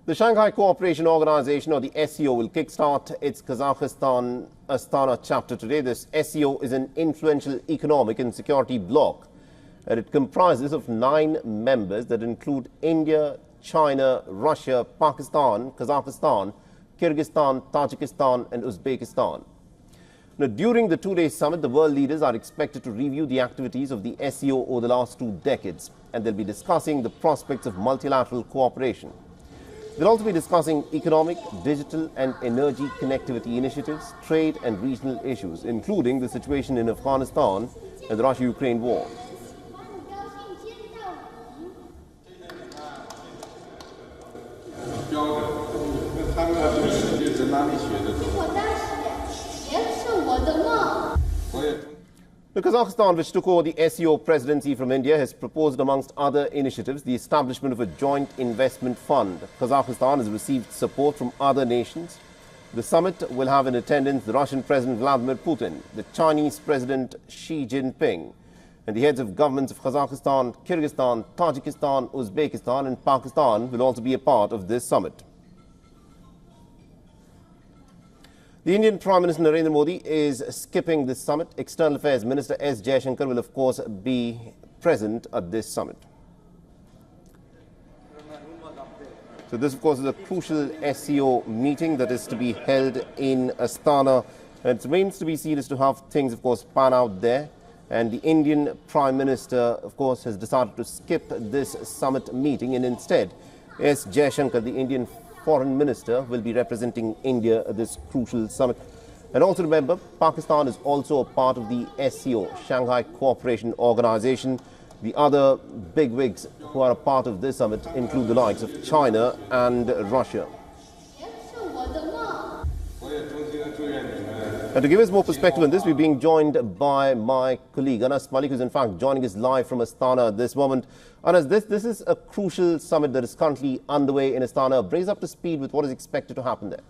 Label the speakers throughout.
Speaker 1: The Shanghai Cooperation Organization, or the SCO, will kickstart its Kazakhstan Astana chapter today. This SCO is an influential economic and security bloc, and it comprises of 9 members that include India, China, Russia, Pakistan, Kazakhstan, Kyrgyzstan, Tajikistan and Uzbekistan. Now, during the 2-day summit, the world leaders are expected to review the activities of the SCO over the last 2 decades, and they'll be discussing the prospects of multilateral cooperation. They'll also be discussing economic, digital and energy connectivity initiatives, trade and regional issues, including the situation in Afghanistan and the Russia-Ukraine war. Kazakhstan, which took over the SCO presidency from India, has proposed, amongst other initiatives, the establishment of a joint investment fund. Kazakhstan has received support from other nations. The summit will have in attendance the Russian President Vladimir Putin, the Chinese President Xi Jinping, and the heads of governments of Kazakhstan, Kyrgyzstan, Tajikistan, Uzbekistan and Pakistan will also be a part of this summit. The Indian Prime Minister Narendra Modi is skipping this summit. External Affairs Minister S. Jaishankar will, of course, be present at this summit. So this, of course, is a crucial SCO meeting that is to be held in Astana. And it remains to be seen as to how things, of course, pan out there. And the Indian Prime Minister, of course, has decided to skip this summit meeting, and instead S. Jaishankar, the Indian Foreign Minister, will be representing India at this crucial summit. And also remember, Pakistan is also a part of the SCO, Shanghai Cooperation Organization. The other bigwigs who are a part of this summit include the likes of China and Russia. And to give us more perspective on this, we're being joined by my colleague Anas Malik, who's in fact joining us live from Astana at this moment. Anas, this is a crucial summit that is currently underway in Astana. Bring us up to speed with what is expected to happen there.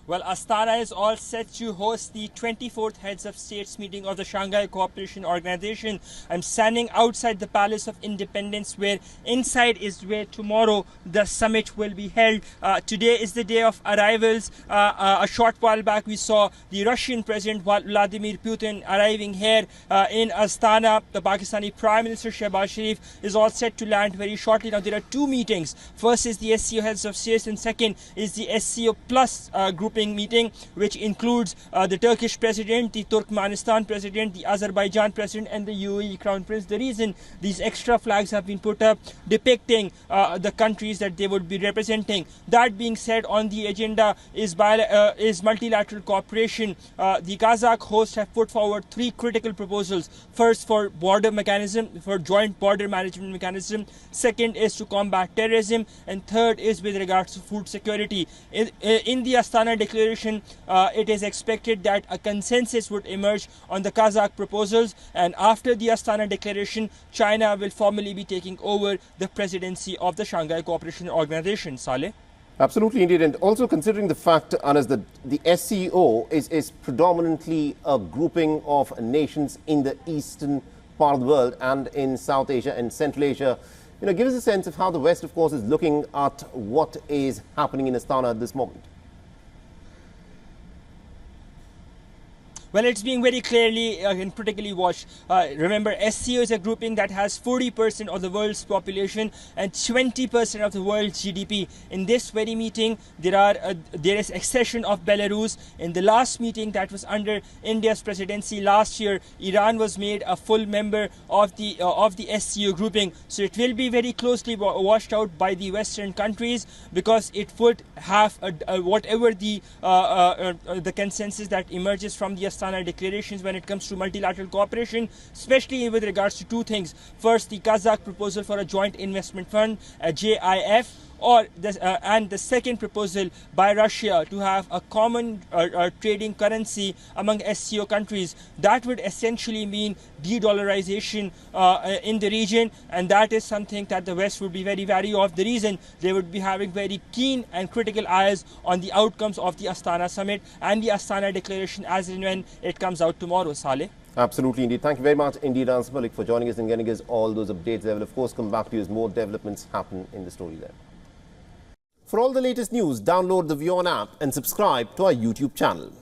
Speaker 2: Well, Astana is all set to host the 24th Heads of States meeting of the Shanghai Cooperation Organization. I'm standing outside the Palace of Independence, where inside is where tomorrow the summit will be held. Today is the day of arrivals. A short while back we saw the Russian President Vladimir Putin arriving here in Astana. The Pakistani Prime Minister Shehbaz Sharif is all set to land very shortly. Now there are 2 meetings. First is the SCO Heads of States, and second is the SCO Plus grouping meeting, which includes the Turkish President, the Turkmenistan President, the Azerbaijan President and the UAE Crown Prince. The reason these extra flags have been put up depicting the countries that they would be representing. That being said, on the agenda is multilateral cooperation. The Kazakh hosts have put forward 3 critical proposals. First, for border mechanism, for joint border management mechanism. Second is to combat terrorism, and third is with regards to food security. In the Astana Declaration, it is expected that a consensus would emerge on the Kazakh proposals, and after the Astana Declaration, China will formally be taking over the presidency of the Shanghai Cooperation Organization. Saleh?
Speaker 1: Absolutely, indeed. And also considering the fact, Anas, that the SCO is predominantly a grouping of nations in the eastern part of the world and in South Asia and Central Asia, give us a sense of how the West, of course, is looking at what is happening in Astana at this moment.
Speaker 2: Well, it's being very clearly and critically watched. Remember, SCO is a grouping that has 40% of the world's population and 20% of the world's GDP. In this very meeting, there is accession of Belarus. In the last meeting that was under India's presidency last year, Iran was made a full member of the SCO grouping. So it will be very closely watched out by the Western countries, because it would have whatever the consensus that emerges from the Astana declarations when it comes to multilateral cooperation, especially with regards to 2 things. First, the Kazakh proposal for a joint investment fund, a JIF, and the second proposal by Russia to have a common trading currency among SCO countries. That would essentially mean de-dollarization in the region, and that is something that the West would be very wary of. The reason they would be having very keen and critical eyes on the outcomes of the Astana summit and the Astana declaration as and when it comes out tomorrow. Saleh?
Speaker 1: Absolutely indeed. Thank you very much indeed, Answer Malik, for joining us and getting us all those updates. I will, of course, come back to you as more developments happen in the story there. For all the latest news, download the WION app and subscribe to our YouTube channel.